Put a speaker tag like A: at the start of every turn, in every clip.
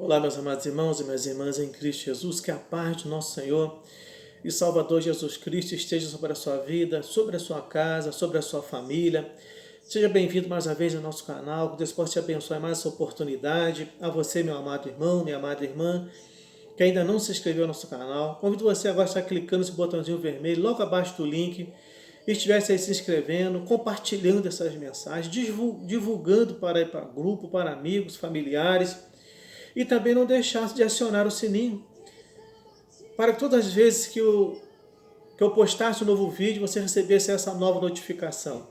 A: Olá, meus amados irmãos e minhas irmãs em Cristo Jesus, que a paz de nosso Senhor e Salvador Jesus Cristo esteja sobre a sua vida, sobre a sua casa, sobre a sua família. Seja bem-vindo mais uma vez ao nosso canal, que Deus possa te abençoar mais essa oportunidade. A você, meu amado irmão, minha amada irmã, que ainda não se inscreveu no nosso canal, convido você agora a estar clicando nesse botãozinho vermelho logo abaixo do link e estivesse aí se inscrevendo, compartilhando essas mensagens, divulgando para grupo, para amigos, familiares. E também não deixasse de acionar o sininho, para que todas as vezes que eu postasse um novo vídeo, você recebesse essa nova notificação.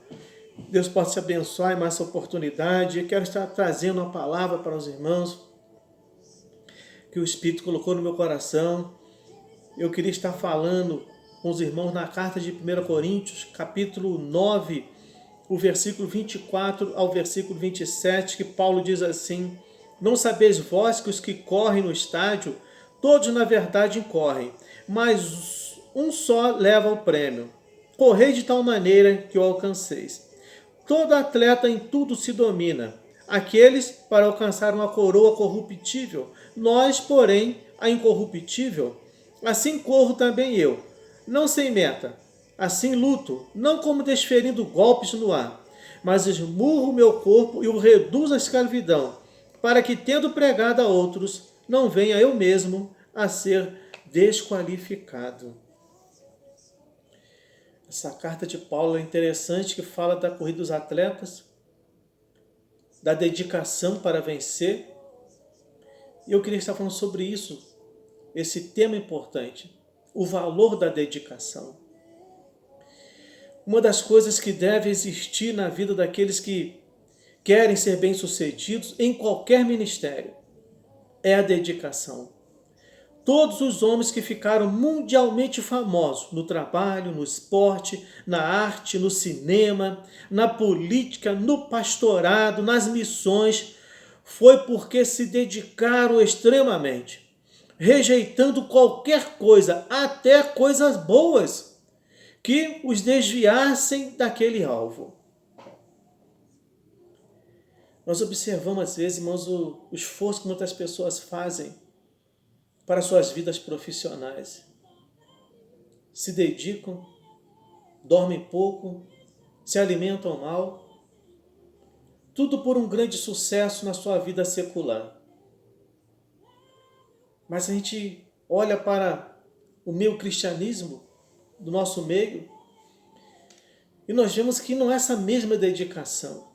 A: Deus possa te abençoar em mais essa oportunidade. Eu quero estar trazendo uma palavra para os irmãos que o Espírito colocou no meu coração. Eu queria estar falando com os irmãos na carta de 1 Coríntios, capítulo 9, o versículo 24 ao versículo 27, que Paulo diz assim: não sabeis vós que os que correm no estádio, todos na verdade correm, mas um só leva o prêmio. Correi de tal maneira que o alcanceis. Todo atleta em tudo se domina. Aqueles para alcançar uma coroa corruptível, nós, porém, a incorruptível. Assim corro também eu, não sem meta. Assim luto, não como desferindo golpes no ar, mas esmurro o meu corpo e o reduzo à escravidão, para que, tendo pregado a outros, não venha eu mesmo a ser desqualificado. Essa carta de Paulo é interessante, que fala da corrida dos atletas, da dedicação para vencer. E eu queria estar falando sobre isso, esse tema importante, o valor da dedicação. Uma das coisas que deve existir na vida daqueles que querem ser bem-sucedidos em qualquer ministério é a dedicação. Todos os homens que ficaram mundialmente famosos no trabalho, no esporte, na arte, no cinema, na política, no pastorado, nas missões, foi porque se dedicaram extremamente, rejeitando qualquer coisa, até coisas boas, que os desviassem daquele alvo. Nós observamos às vezes, irmãos, o esforço que muitas pessoas fazem para suas vidas profissionais. Se dedicam, dormem pouco, se alimentam mal, tudo por um grande sucesso na sua vida secular. Mas a gente olha para o meio cristianismo, do nosso meio, e nós vemos que não é essa mesma dedicação.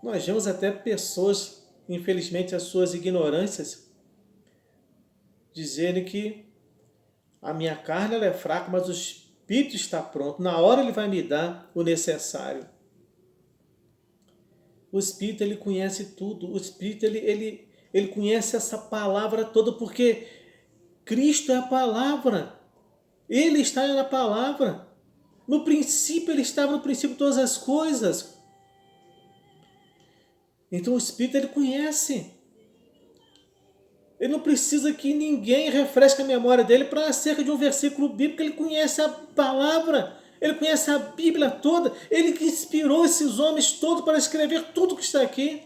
A: Nós vemos até pessoas, infelizmente, as suas ignorâncias, dizerem que a minha carne ela é fraca, mas o Espírito está pronto. Na hora ele vai me dar o necessário. O Espírito, ele conhece tudo. O Espírito, ele conhece essa palavra toda, porque Cristo é a palavra. Ele está na palavra. No princípio, ele estava no princípio de todas as coisas. Então o Espírito, ele conhece. Ele não precisa que ninguém refresque a memória dele para acerca de um versículo bíblico. Ele conhece a palavra, ele conhece a Bíblia toda. Ele que inspirou esses homens todos para escrever tudo que está aqui.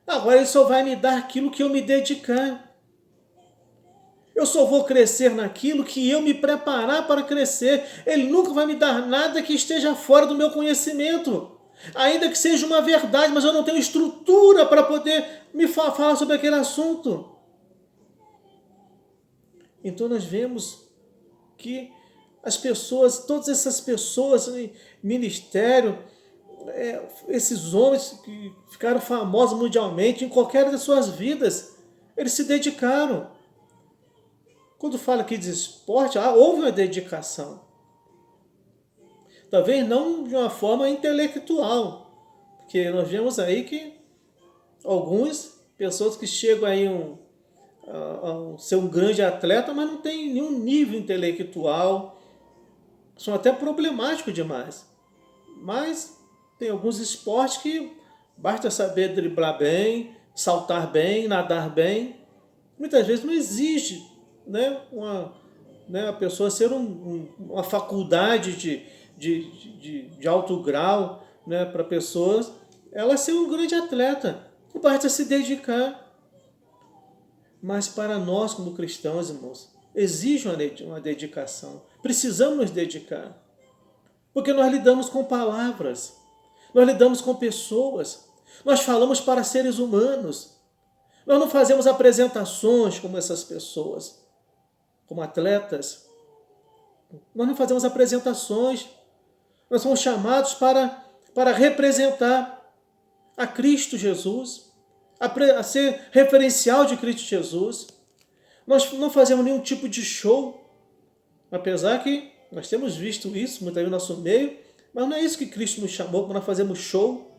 A: Agora ele só vai me dar aquilo que eu me dedicar. Eu só vou crescer naquilo que eu me preparar para crescer. Ele nunca vai me dar nada que esteja fora do meu conhecimento. Ainda que seja uma verdade, mas eu não tenho estrutura para poder me falar sobre aquele assunto. Então nós vemos que as pessoas, todas essas pessoas em ministério, esses homens que ficaram famosos mundialmente em qualquer das suas vidas, eles se dedicaram. Quando fala aqui de esporte, houve uma dedicação. Talvez não de uma forma intelectual, porque nós vemos aí que algumas pessoas que chegam aí a ser um grande atleta, mas não tem nenhum nível intelectual, são até problemáticos demais. Mas tem alguns esportes que basta saber driblar bem, saltar bem, nadar bem. Muitas vezes não exige, né, a pessoa ser uma faculdade de alto grau, né, para pessoas ela ser um grande atleta, basta se dedicar. Mas para nós, como cristãos, irmãos, exige uma dedicação. Precisamos nos dedicar. Porque nós lidamos com palavras, nós lidamos com pessoas, nós falamos para seres humanos. Nós não fazemos apresentações como essas pessoas, como atletas. Nós não fazemos apresentações. Nós somos chamados para representar a Cristo Jesus, a ser referencial de Cristo Jesus. Nós não fazemos nenhum tipo de show, apesar que nós temos visto isso muito aí no nosso meio, mas não é isso que Cristo nos chamou para nós fazermos show.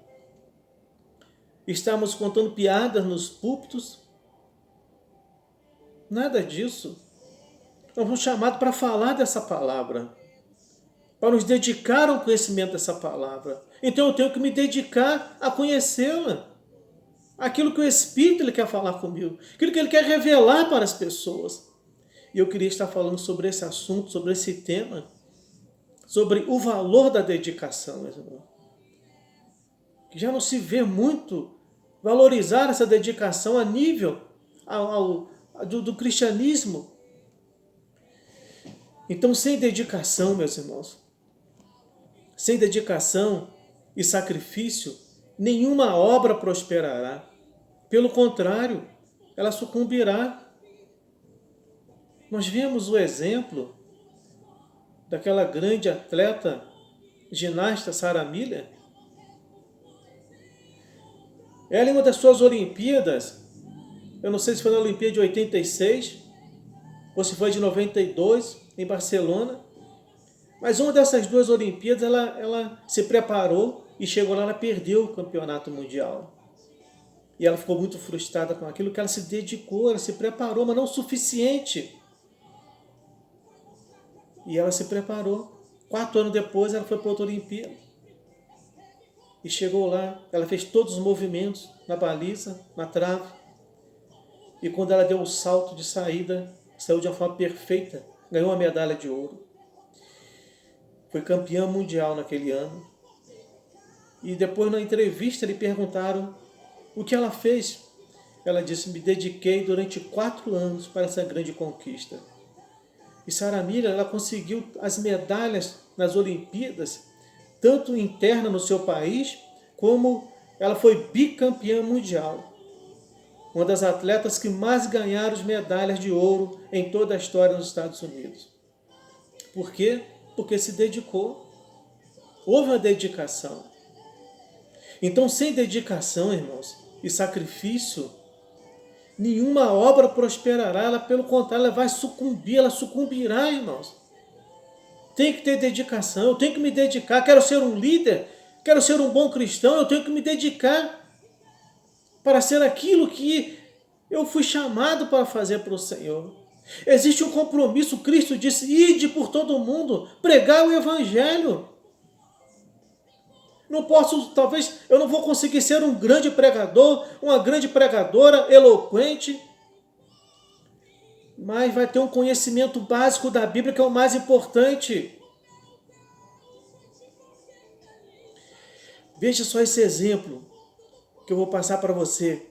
A: Estamos contando piadas nos púlpitos. Nada disso. Nós fomos chamados para falar dessa palavra, para nos dedicar ao conhecimento dessa palavra. Então eu tenho que me dedicar a conhecê-la. Aquilo que o Espírito ele quer falar comigo, aquilo que ele quer revelar para as pessoas. E eu queria estar falando sobre esse assunto, sobre esse tema, sobre o valor da dedicação, meus irmãos. Que já não se vê muito valorizar essa dedicação a nível do cristianismo. Então, sem dedicação, meus irmãos, sem dedicação e sacrifício, nenhuma obra prosperará. Pelo contrário, ela sucumbirá. Nós vemos o exemplo daquela grande atleta ginasta Sarah Miller. Ela, em uma das suas Olimpíadas, eu não sei se foi na Olimpíada de 86 ou se foi de 92, em Barcelona, mas uma dessas duas Olimpíadas ela se preparou e chegou lá, ela perdeu o campeonato mundial. E ela ficou muito frustrada com aquilo, que ela se dedicou, ela se preparou, mas não o suficiente. E ela se preparou. 4 anos depois, ela foi para outra Olimpíada. E chegou lá, ela fez todos os movimentos na baliza, na trave. E quando ela deu o salto de saída, saiu de uma forma perfeita, ganhou uma medalha de ouro. Foi campeã mundial naquele ano. E depois, na entrevista, lhe perguntaram o que ela fez. Ela disse: me dediquei durante 4 anos para essa grande conquista. E Sarah Miller, ela conseguiu as medalhas nas Olimpíadas, tanto interna no seu país, como ela foi bicampeã mundial. Uma das atletas que mais ganharam as medalhas de ouro em toda a história dos Estados Unidos. Por quê? Porque se dedicou. Houve uma dedicação. Então, sem dedicação, irmãos, e sacrifício, nenhuma obra prosperará. Ela, pelo contrário, ela vai sucumbir, ela sucumbirá, irmãos. Tem que ter dedicação, eu tenho que me dedicar. Quero ser um líder, quero ser um bom cristão, eu tenho que me dedicar para ser aquilo que eu fui chamado para fazer para o Senhor. Existe um compromisso. Cristo disse: ide por todo o mundo, pregar o Evangelho. Não posso, talvez, eu não vou conseguir ser um grande pregador, uma grande pregadora, eloquente, mas vai ter um conhecimento básico da Bíblia, que é o mais importante. Veja só esse exemplo que eu vou passar para você.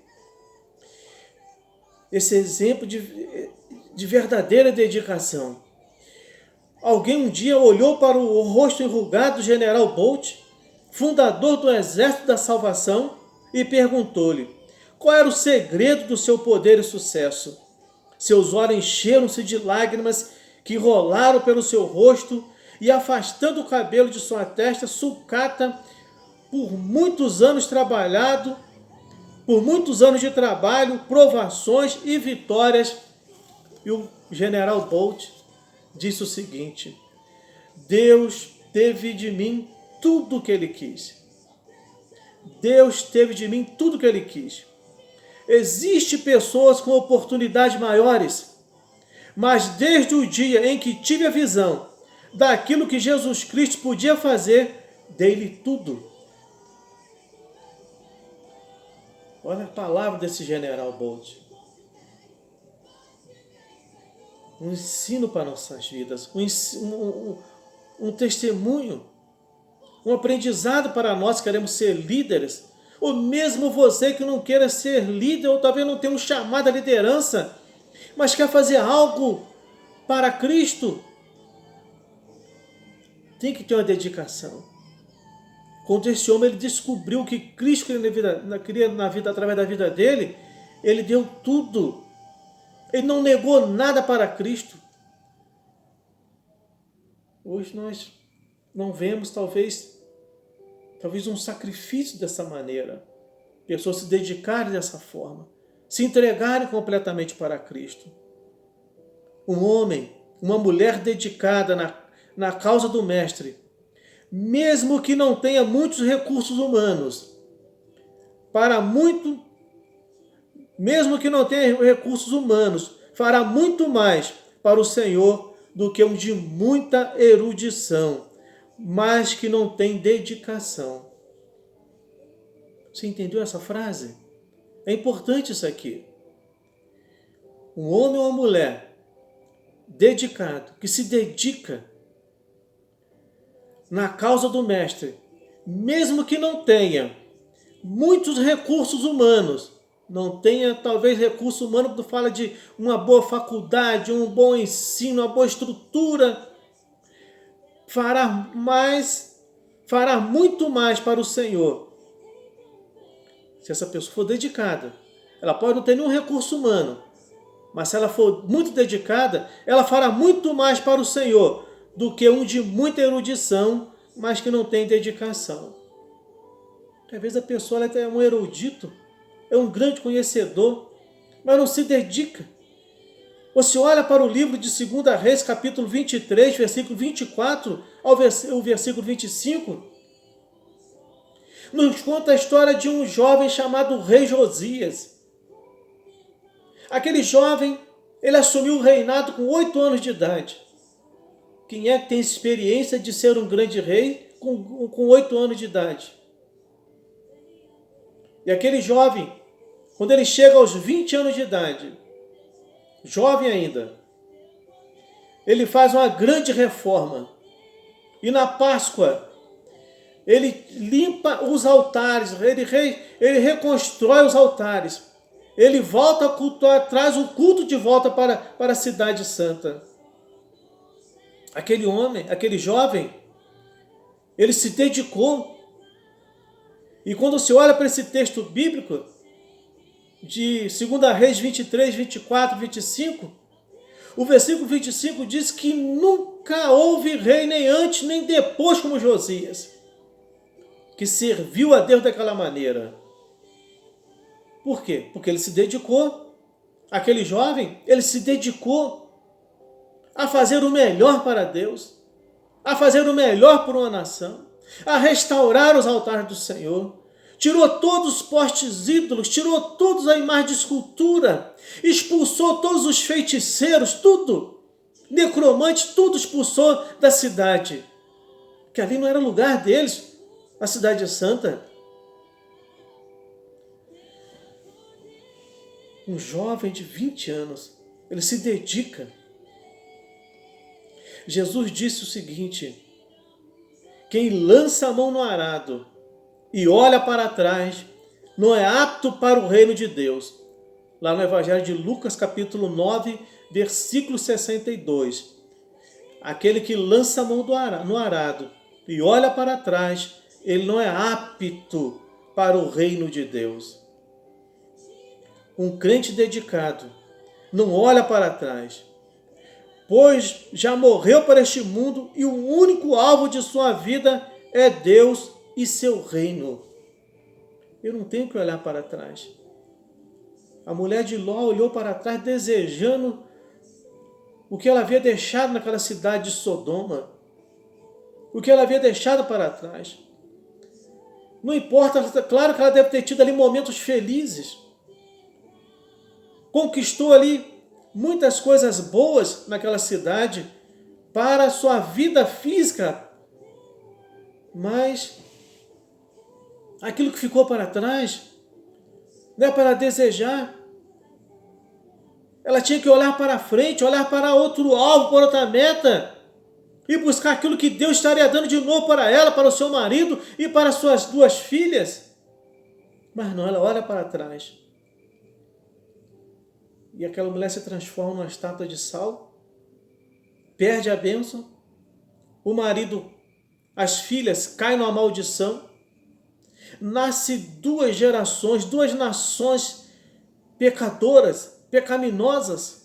A: Esse exemplo de verdadeira dedicação. Alguém um dia olhou para o rosto enrugado do General Bolt, fundador do Exército da Salvação, e perguntou-lhe qual era o segredo do seu poder e sucesso. Seus olhos encheram-se de lágrimas que rolaram pelo seu rosto, e afastando o cabelo de sua testa, sucata, por muitos anos trabalhado, por muitos anos de trabalho, provações e vitórias. E o General Bolt disse o seguinte: Deus teve de mim tudo o que Ele quis. Deus teve de mim tudo o que Ele quis. Existem pessoas com oportunidades maiores, mas desde o dia em que tive a visão daquilo que Jesus Cristo podia fazer, dei-lhe tudo. Olha a palavra desse General Bolt. Um ensino para nossas vidas, um testemunho, um aprendizado para nós que queremos ser líderes, ou mesmo você que não queira ser líder, ou talvez não tenha um chamado à liderança, mas quer fazer algo para Cristo, tem que ter uma dedicação. Quando esse homem ele descobriu que Cristo queria na vida, através da vida dele, ele deu tudo. Ele não negou nada para Cristo. Hoje nós não vemos talvez um sacrifício dessa maneira. Pessoas se dedicarem dessa forma, se entregarem completamente para Cristo. Um homem, uma mulher dedicada na causa do Mestre, mesmo que não tenha muitos recursos humanos, mesmo que não tenha recursos humanos, fará muito mais para o Senhor do que um de muita erudição, mas que não tem dedicação. Você entendeu essa frase? É importante isso aqui. Um homem ou uma mulher dedicado, que se dedica na causa do Mestre, mesmo que não tenha muitos recursos humanos, não tenha talvez recurso humano, quando fala de uma boa faculdade, um bom ensino, uma boa estrutura, fará muito mais para o Senhor. Se essa pessoa for dedicada, ela pode não ter nenhum recurso humano, mas se ela for muito dedicada, ela fará muito mais para o Senhor do que um de muita erudição, mas que não tem dedicação. Às vezes a pessoa é um erudito, é um grande conhecedor, mas não se dedica. Você olha para o livro de 2 Reis, capítulo 23, versículo 24 ao versículo 25, nos conta a história de um jovem chamado rei Josias. Aquele jovem, ele assumiu o reinado com 8 anos de idade. Quem é que tem experiência de ser um grande rei com 8 anos de idade? E aquele jovem, quando ele chega aos 20 anos de idade, jovem ainda, ele faz uma grande reforma. E na Páscoa, ele limpa os altares, ele reconstrói os altares. Ele volta a cultuar, traz o culto de volta para a cidade santa. Aquele homem, aquele jovem, ele se dedicou. E quando você olha para esse texto bíblico, de 2 Reis 23, 24, 25, o versículo 25 diz que nunca houve rei, nem antes, nem depois, como Josias, que serviu a Deus daquela maneira. Por quê? Porque ele se dedicou. Aquele jovem, ele se dedicou a fazer o melhor para Deus, a fazer o melhor por uma nação, a restaurar os altares do Senhor. Tirou todos os postes ídolos, tirou todos a imagem de escultura, expulsou todos os feiticeiros, tudo, necromantes, tudo expulsou da cidade, que ali não era lugar deles, a cidade santa. Um jovem de 20 anos, ele se dedica. Jesus disse o seguinte: quem lança a mão no arado e olha para trás, não é apto para o reino de Deus. Lá no Evangelho de Lucas, capítulo 9, versículo 62. Aquele que lança a mão no arado e olha para trás, ele não é apto para o reino de Deus. Um crente dedicado não olha para trás, pois já morreu para este mundo e o único alvo de sua vida é Deus e seu reino. Eu não tenho que olhar para trás. A mulher de Ló olhou para trás desejando o que ela havia deixado naquela cidade de Sodoma, o que ela havia deixado para trás. Não importa, claro que ela deve ter tido ali momentos felizes, conquistou ali muitas coisas boas naquela cidade para a sua vida física, mas aquilo que ficou para trás não é para desejar. Ela tinha que olhar para frente, olhar para outro alvo, para outra meta, e buscar aquilo que Deus estaria dando de novo para ela, para o seu marido e para as suas 2 filhas. Mas não, ela olha para trás. E aquela mulher se transforma numa estátua de sal, perde a bênção, o marido, as filhas caem numa maldição, nasce duas gerações, duas nações pecadoras, pecaminosas,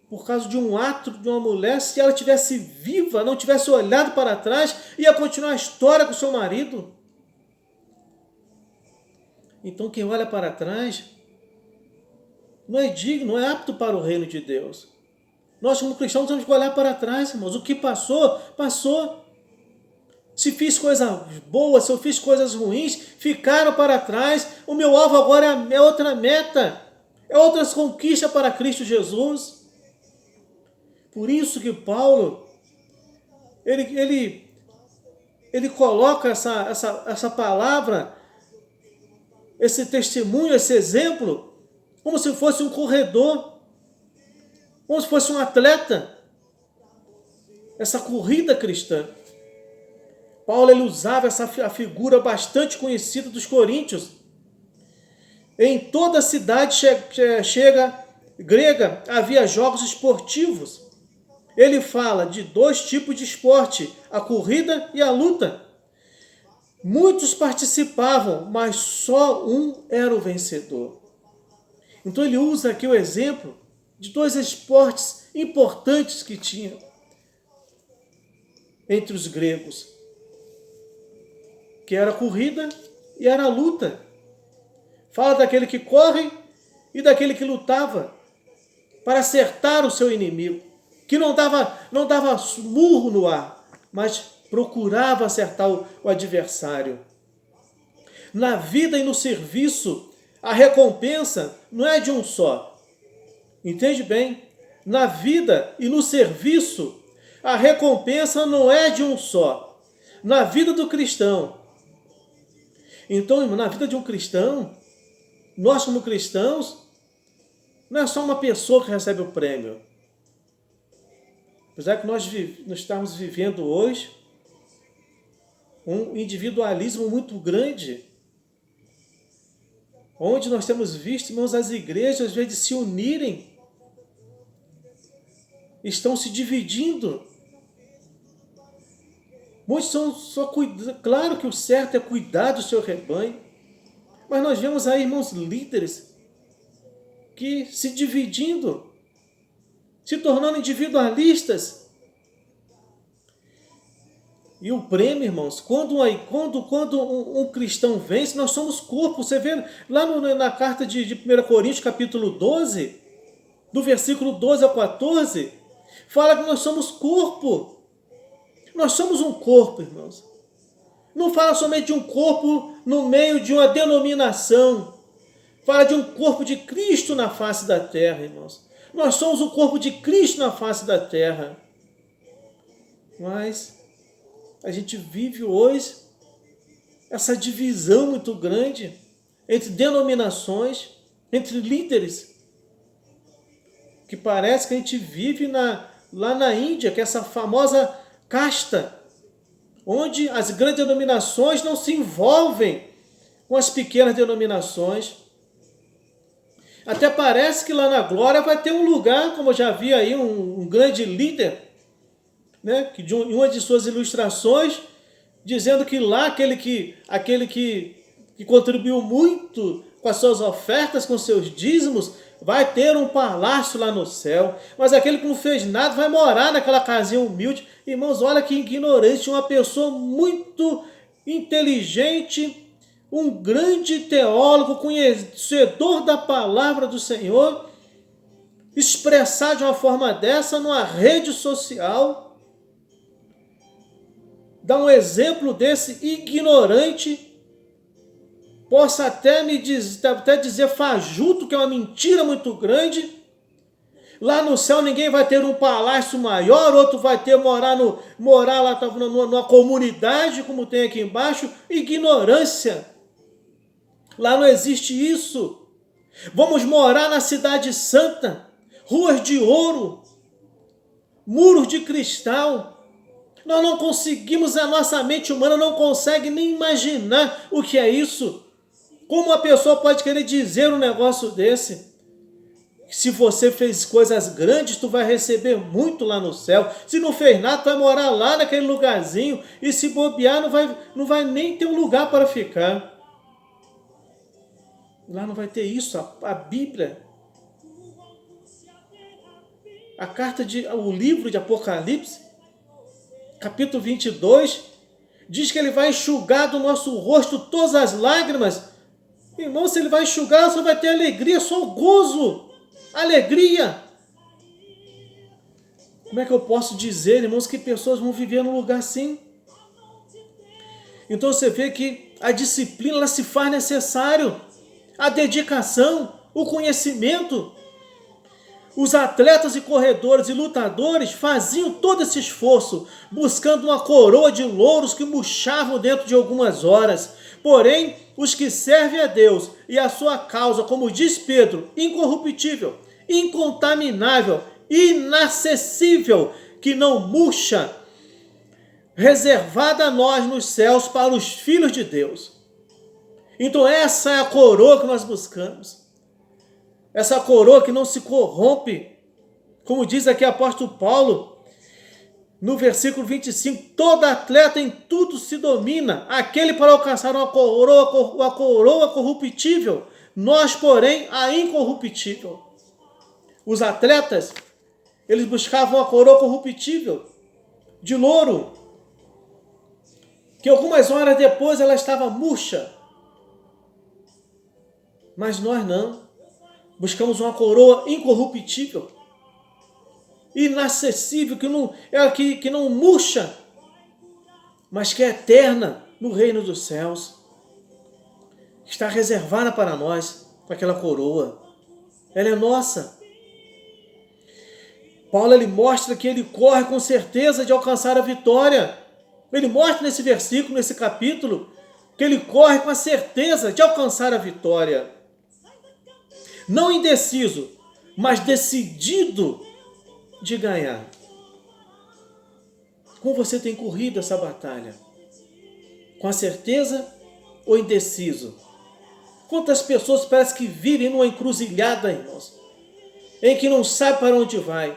A: por causa de um ato de uma mulher. Se ela tivesse viva, não tivesse olhado para trás, ia continuar a história com o seu marido. Então quem olha para trás não é digno, não é apto para o reino de Deus. Nós como cristãos temos que olhar para trás, irmãos. O que passou, passou. Se fiz coisas boas, se eu fiz coisas ruins, ficaram para trás. O meu alvo agora é outra meta, é outras conquistas para Cristo Jesus. Por isso que Paulo, ele coloca essa palavra, esse testemunho, esse exemplo, como se fosse um corredor, como se fosse um atleta. Essa corrida cristã. Paulo ele usava a figura bastante conhecida dos coríntios. Em toda a cidade grega havia jogos esportivos. Ele fala de dois tipos de esporte, a corrida e a luta. Muitos participavam, mas só um era o vencedor. Então ele usa aqui o exemplo de dois esportes importantes que tinha entre os gregos, que era a corrida e era a luta. Fala daquele que corre e daquele que lutava para acertar o seu inimigo, que não dava murro no ar, mas procurava acertar o adversário. Na vida e no serviço, a recompensa não é de um só. Entende bem? Na vida e no serviço, a recompensa não é de um só. Na vida do cristão. Então, na vida de um cristão, nós como cristãos, não é só uma pessoa que recebe o prêmio. Apesar que nós estamos vivendo hoje um individualismo muito grande, onde nós temos visto, irmãos, as igrejas, às vezes, de se unirem, estão se dividindo. Muitos são só cuidando. Claro que o certo é cuidar do seu rebanho, mas nós vemos aí, irmãos, líderes que se dividindo, se tornando individualistas. E o prêmio, irmãos, quando um cristão vence, nós somos corpo. Você vê lá na carta de 1 Coríntios, capítulo 12, do versículo 12 ao 14, fala que nós somos corpo. Nós somos um corpo, irmãos. Não fala somente de um corpo no meio de uma denominação. Fala de um corpo de Cristo na face da terra, irmãos. Nós somos o corpo de Cristo na face da terra. Mas a gente vive hoje essa divisão muito grande entre denominações, entre líderes, que parece que a gente vive lá na Índia, que é essa famosa casta, onde as grandes denominações não se envolvem com as pequenas denominações. Até parece que lá na glória vai ter um lugar, como eu já vi aí, um grande líder, né, que em uma de suas ilustrações, dizendo que lá aquele que contribuiu muito com as suas ofertas, com seus dízimos, vai ter um palácio lá no céu, mas aquele que não fez nada vai morar naquela casinha humilde. Irmãos, olha que ignorante, uma pessoa muito inteligente, um grande teólogo, conhecedor da palavra do Senhor, expressar de uma forma dessa numa rede social, dar um exemplo desse ignorante, possa até dizer fajuto, que é uma mentira muito grande. Lá no céu ninguém vai ter um palácio maior, outro vai ter morar lá numa comunidade, como tem aqui embaixo. Ignorância. Lá não existe isso. Vamos morar na cidade santa, ruas de ouro, muros de cristal, Nós não conseguimos, a nossa mente humana não consegue nem imaginar o que é isso. Como uma pessoa pode querer dizer um negócio desse? Se você fez coisas grandes, tu vai receber muito lá no céu. Se não fez nada, tu vai morar lá naquele lugarzinho. E se bobear, não vai nem ter um lugar para ficar. Lá não vai ter isso. A Bíblia, o livro de Apocalipse, capítulo 22, diz que ele vai enxugar do nosso rosto todas as lágrimas. Irmão, se ele vai enxugar, você vai ter alegria, só gozo, alegria. Como é que eu posso dizer, irmãos, que pessoas vão viver num lugar assim? Então você vê que a disciplina ela se faz necessário, a dedicação, o conhecimento. Os atletas e corredores e lutadores faziam todo esse esforço, buscando uma coroa de louros que murchavam dentro de algumas horas. Porém, os que servem a Deus e a sua causa, como diz Pedro, incorruptível, incontaminável, inacessível, que não murcha, reservada a nós nos céus para os filhos de Deus. Então essa é a coroa que nós buscamos. Essa coroa que não se corrompe. Como diz aqui o apóstolo Paulo, no versículo 25, todo atleta em tudo se domina, aquele para alcançar uma coroa corruptível, nós, porém, a incorruptível. Os atletas, eles buscavam a coroa corruptível, de louro, que algumas horas depois ela estava murcha. Mas nós não. Buscamos uma coroa incorruptível, inacessível, que não murcha, mas que é eterna no reino dos céus. Está reservada para nós, aquela coroa. Ela é nossa. Paulo ele mostra que ele corre com certeza de alcançar a vitória. Ele mostra nesse versículo, nesse capítulo, que ele corre com a certeza de alcançar a vitória. Não indeciso, mas decidido de ganhar. Como você tem corrido essa batalha? Com a certeza ou indeciso? Quantas pessoas parece que vivem numa encruzilhada, irmãos, em que não sabe para onde vai,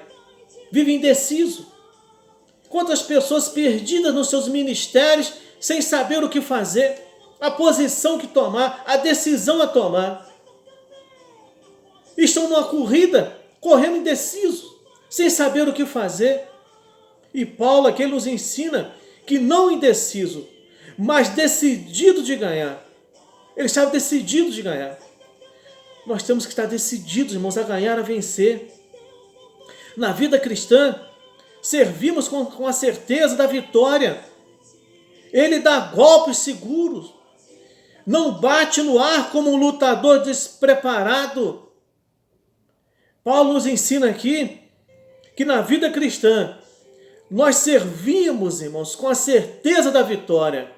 A: vive indeciso. Quantas pessoas perdidas nos seus ministérios, sem saber o que fazer, a posição que tomar, a decisão a tomar. Estão numa corrida, correndo indeciso, sem saber o que fazer. E Paulo aqui nos ensina que não indeciso, mas decidido de ganhar. Ele estava decidido de ganhar. Nós temos que estar decididos, irmãos, a ganhar, a vencer. Na vida cristã, servimos com a certeza da vitória. Ele dá golpes seguros. Não bate no ar como um lutador despreparado. Paulo nos ensina aqui que na vida cristã nós servimos, irmãos, com a certeza da vitória.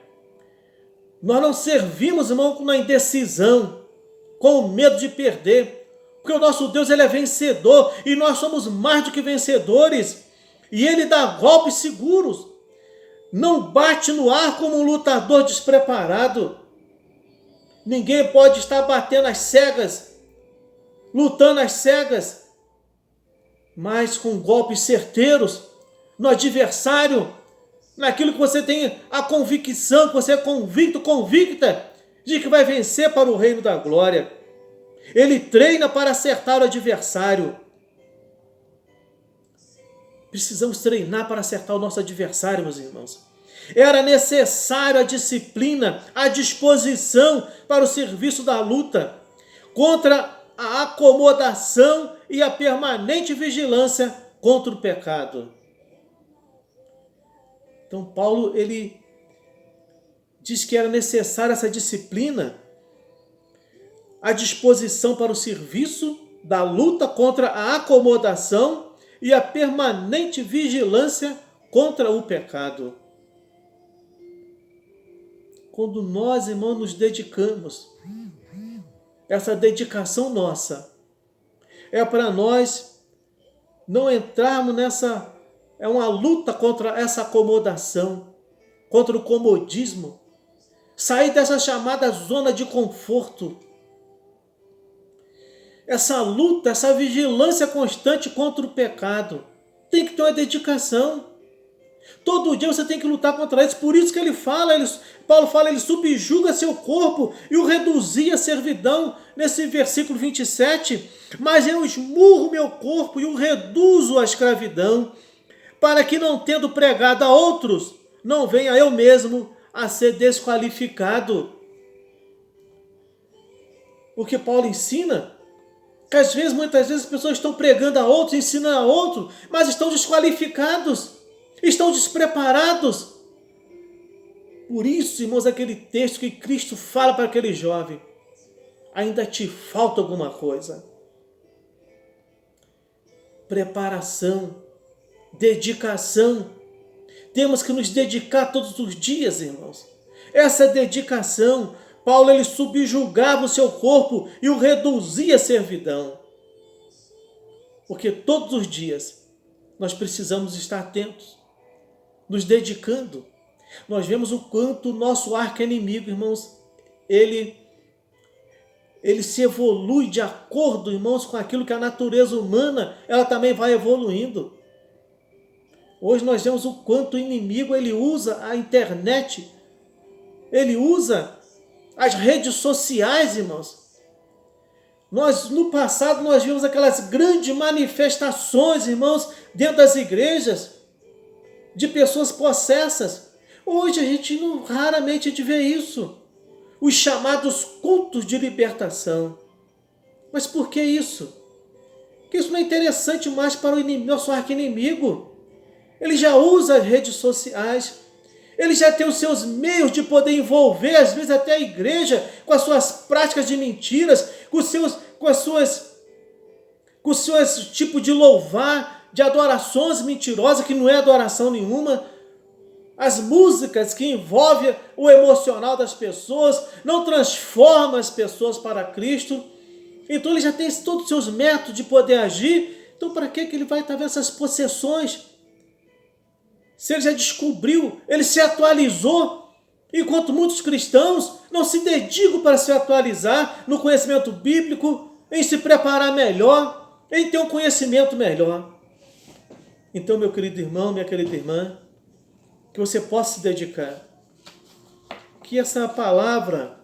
A: Nós não servimos, irmão, com a indecisão, com o medo de perder. Porque o nosso Deus ele é vencedor e nós somos mais do que vencedores. E ele dá golpes seguros. Não bate no ar como um lutador despreparado. Ninguém pode estar batendo às cegas, lutando às cegas, mas com golpes certeiros no adversário, naquilo que você tem a convicção, que você é convicto, convicta de que vai vencer para o reino da glória. Ele treina para acertar o adversário. Precisamos treinar para acertar o nosso adversário, meus irmãos. Era necessário a disciplina, a disposição para o serviço da luta contra a acomodação e a permanente vigilância contra o pecado. Então Paulo ele diz que era necessária essa disciplina, a disposição para o serviço da luta contra a acomodação e a permanente vigilância contra o pecado. Quando nós, irmãos, nos dedicamos, essa dedicação nossa é para nós não entrarmos é uma luta contra essa acomodação, contra o comodismo. Sair dessa chamada zona de conforto. Essa luta, essa vigilância constante contra o pecado. Tem que ter uma dedicação. Todo dia você tem que lutar contra isso. Por isso que Paulo fala, ele subjuga seu corpo e o reduzia à servidão. Nesse versículo 27. Mas eu esmurro meu corpo e o reduzo à escravidão, para que não tendo pregado a outros, não venha eu mesmo a ser desqualificado. O que Paulo ensina, que muitas vezes as pessoas estão pregando a outros, ensinando a outros, mas estão desqualificados, estão despreparados. Por isso, irmãos, aquele texto que Cristo fala para aquele jovem, ainda te falta alguma coisa. Preparação, dedicação. Temos que nos dedicar todos os dias, irmãos. Essa dedicação, Paulo ele subjugava o seu corpo e o reduzia à servidão. Porque todos os dias nós precisamos estar atentos, nos dedicando. Nós vemos o quanto o nosso arqui-inimigo, irmãos, ele se evolui de acordo, irmãos, com aquilo que a natureza humana, ela também vai evoluindo. Hoje nós vemos o quanto o inimigo, ele usa a internet, ele usa as redes sociais, irmãos. No passado, nós vimos aquelas grandes manifestações, irmãos, dentro das igrejas, de pessoas possessas. Hoje a gente raramente vê isso. Os chamados cultos de libertação. Mas por que isso? Porque isso não é interessante mais para o nosso arqui-inimigo. Ele já usa as redes sociais. Ele já tem os seus meios de poder envolver, às vezes até a igreja, com as suas práticas de mentiras, com os seus tipos de louvar, de adorações mentirosas, que não é adoração nenhuma. As músicas que envolvem o emocional das pessoas, não transformam as pessoas para Cristo. Então ele já tem todos os seus métodos de poder agir. Então para que ele vai estar vendo essas possessões? Se ele já descobriu, ele se atualizou, enquanto muitos cristãos não se dedicam para se atualizar no conhecimento bíblico, em se preparar melhor, em ter um conhecimento melhor. Então, meu querido irmão, minha querida irmã, que você possa se dedicar, que essa palavra,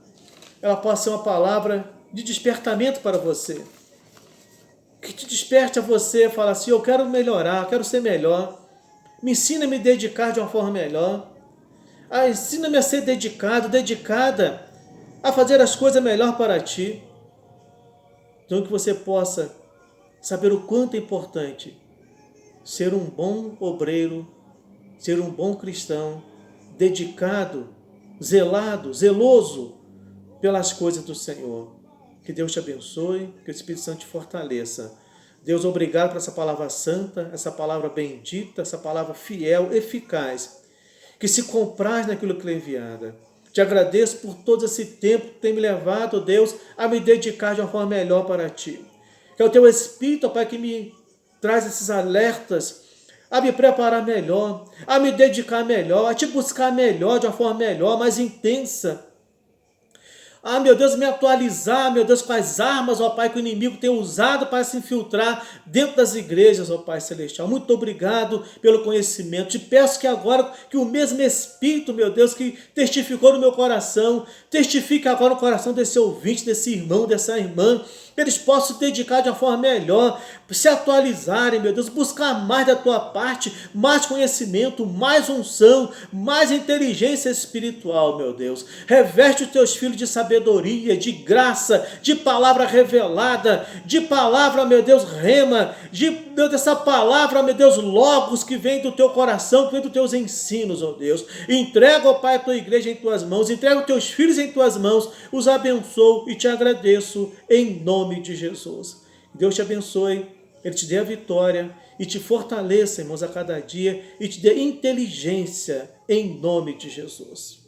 A: ela possa ser uma palavra de despertamento para você, que te desperte a você, fala assim, eu quero melhorar, eu quero ser melhor, me ensina a me dedicar de uma forma melhor, ensina-me a ser dedicado, dedicada, a fazer as coisas melhor para ti. Então que você possa saber o quanto é importante ser um bom obreiro, ser um bom cristão, dedicado, zelado, zeloso pelas coisas do Senhor. Que Deus te abençoe, que o Espírito Santo te fortaleça. Deus, obrigado por essa palavra santa, essa palavra bendita, essa palavra fiel, eficaz, que se compraz naquilo que é enviada. Te agradeço por todo esse tempo que tem me levado, Deus, a me dedicar de uma forma melhor para Ti. Que é o Teu Espírito, Pai, que me traz esses alertas, a me preparar melhor, a me dedicar melhor, a Te buscar melhor, de uma forma melhor, mais intensa. Meu Deus, me atualizar, meu Deus, com as armas, ó Pai, que o inimigo tem usado para se infiltrar dentro das igrejas, ó Pai Celestial. Muito obrigado pelo conhecimento. Te peço que agora, que o mesmo Espírito, meu Deus, que testificou no meu coração, testifique agora no coração desse ouvinte, desse irmão, dessa irmã, que eles possam se dedicar de uma forma melhor, se atualizarem, meu Deus, buscar mais da Tua parte, mais conhecimento, mais unção, mais inteligência espiritual, meu Deus. Reveste os Teus filhos de sabedoria, de graça, de palavra revelada, de palavra, meu Deus, rema, meu Deus, essa palavra, meu Deus, logos que vem do Teu coração, que vem dos Teus ensinos, ó Deus. Entrega, ó Pai, a Tua igreja em Tuas mãos, entrega os Teus filhos em Tuas mãos, os abençoo e Te agradeço em nome de Jesus. Deus te abençoe, Ele te dê a vitória e te fortaleça, irmãos, a cada dia e te dê inteligência em nome de Jesus.